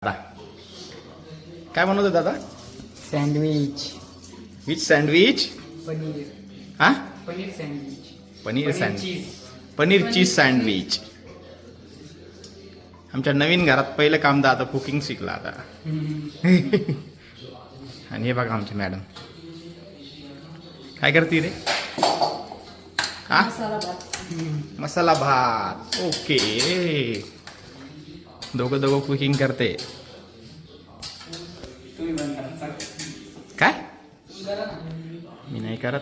दादा काय म्हणत होता दादा? सँडविच. Which sandwich? पनीर. हा, paneer sandwich. Paneer sandwich. Cheese. Paneer cheese sandwich. आमच्या नवीन घरात पहिलं काम दादा कुकिंग शिकला आता. आणि हे बघा आमची मॅडम काय करते रे? हा, मसाला भात. मसाला भात. ओके, दोघं कुकिंग करते. तुम्ही बंद करा. काय? मी नाही करत.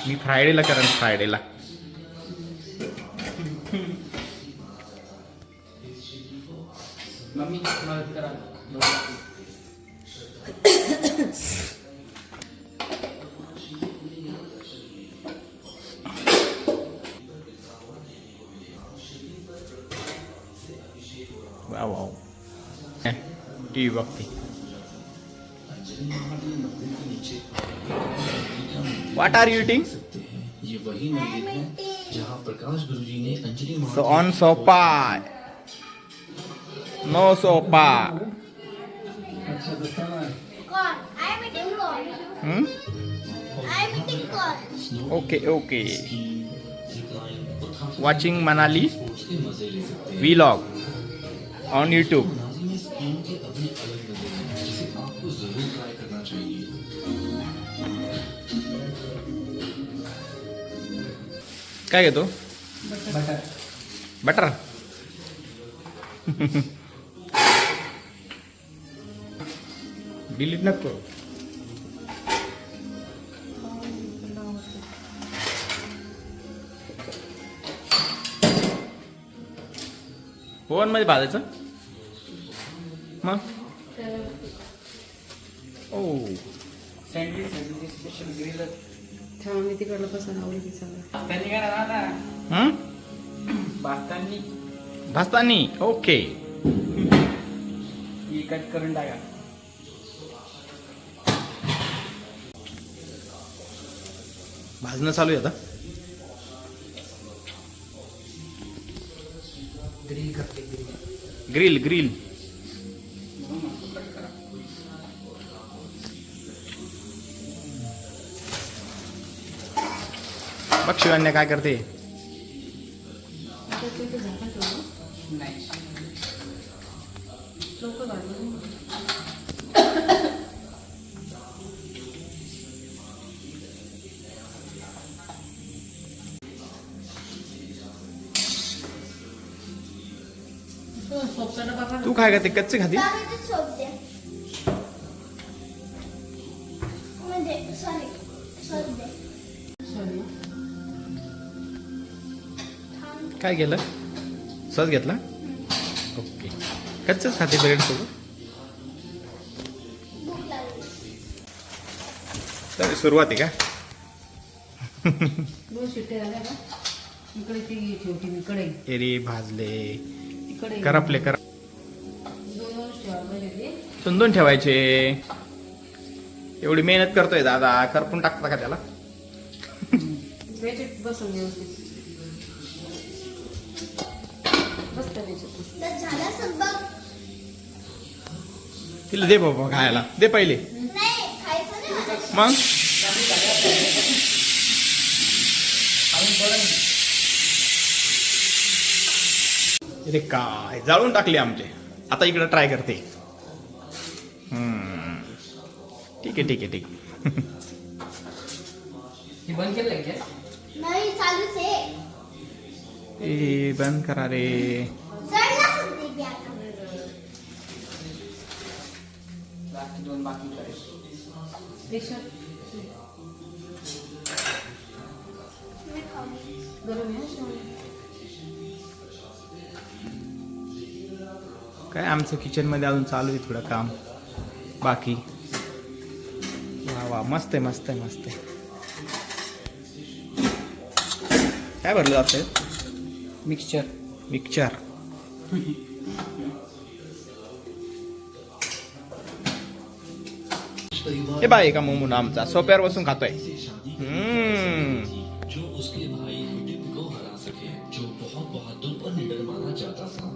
मी फ्रायडेला करेन, फ्रायडेला. मम्मी मदत करा. वा वा, टी व्ही बघते. What are you eating? ये वही मंदिर है जहाँ प्रकाश गुरुजी ने Anjali So on sofa. No sofa. Corn. I am eating corn. Hmm? I am eating corn. Okay. Watching Manali vlog on YouTube. Manali में स्कीइंग के अपने अलग मजे हैं जिसे आपको जरूर ट्राई करना चाहिए. काय घेतो? बटर. बटर. डिलीट नको. ओव्हन मध्ये भाजायचं मग. ओ, सँडविच स्पेशल ग्रिल. तेव्हा मी तिकडलं कसं आवडली सगळं. भाजतानी करा दादा. हं? भाजतानी भाजतानी. ओके. ही कट करून टाका. भाजणं चालू आहे आता. ग्रिल करते ग्रिल ग्रिल. बघ शिवान्या काय करते. आता ते झाकण ठेवलं. नाही. लवकर भाजलं. सोपचा डबा का? तू काय खाते? कच्चे खाते? त्यामध्ये सोप द्या. म्हणजे सॉरी सोप द्या. सॉरी. थांब. काय केलं? सॉस घेतला. ओके, कच्चेच खाते ब्रेड सोबत. भूक लागली. तर सुरुवात आहे का? दोन शिट्ट्या झाल्या का? इकडे ती ठेवते इकडे. एरी भाजले, इकडे करपले. दोन ठेवायला पाहिजे ते. चुंदून ठेवायचे. एवढी मेहनत करतोय दादा, करपून टाकता का त्याला? वेचेट बसून व्यवस्थित बसता वेचेट. तर झालं असं बघ. तिला दे बाबा खायला, दे पहिले. नाही खायचं नाही मला. मग अरे काय जाळून टाकले आमचे. आता इकडे ट्राय करते. ठीक आहे. ही बंद केलं का? नाही चालूच आहे. ए बंद करा रे. जळला सांगते मी आता. बाकी दोन बाकी करायचे. पेशंट मी खाऊ. गरम आहे शिवाय. काय आमचं किचन मध्ये अजून चालू आहे थोडं काम बाकी. वा मस्त आहे. काय भरलं जातं? मिक्सचर. हे बाय का मोमून आमचा सोप्यावर बसून खातोय. जो उसके भाई हिडिंब को हरा सके, जो बहुत बहादुर और निडर माना जाता था.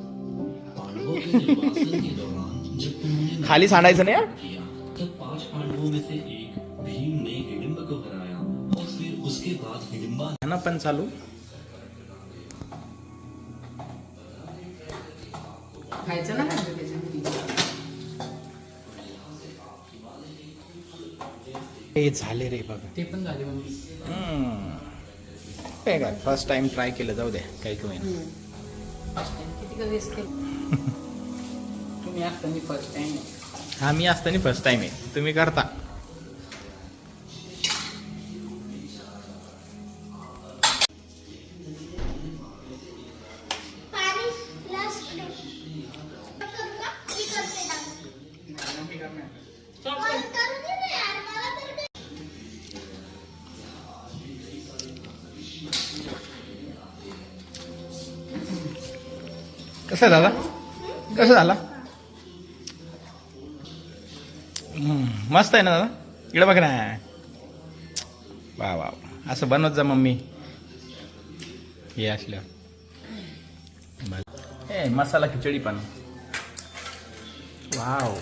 पांडवों के निर्वासन के दौरान जब उन्होंने खाली सांडायचं नाही हा? किया तब 5 पांडवों में से एक भीम ने हिडिंबा को हराया और फिर उसके बाद हिडिंबा है ना पण चालू खायचं ना खायचं त्याच्यामध्ये. हे झाले रे बघा ते पण झाले मम्मी. काय काय फर्स्ट टाइम ट्राय केलं जाऊ द्या काही कमी नाही. किती का वेस्ट केलं. तुम्ही असताना फर्स्ट टाइम. हा मी असताना फर्स्ट टाइम आहे तुम्ही करता पाणी ग्लास करू का? मी करते ना. मम्मी करणार. मला करू दे ना यार, मला करू दे. कसं झाला कसं झाला मस्त आहे ना दादा इकडे बघ ना वा वा वा. असं बनवत जा मम्मी हे असलं हे मसाला खिचडी पण वाव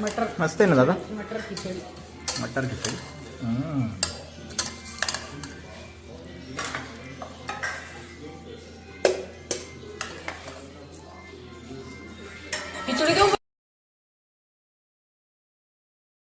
मटर मस्त आहे ना दादा मटर खिचडी. मटर खिचडी खिचडी देऊ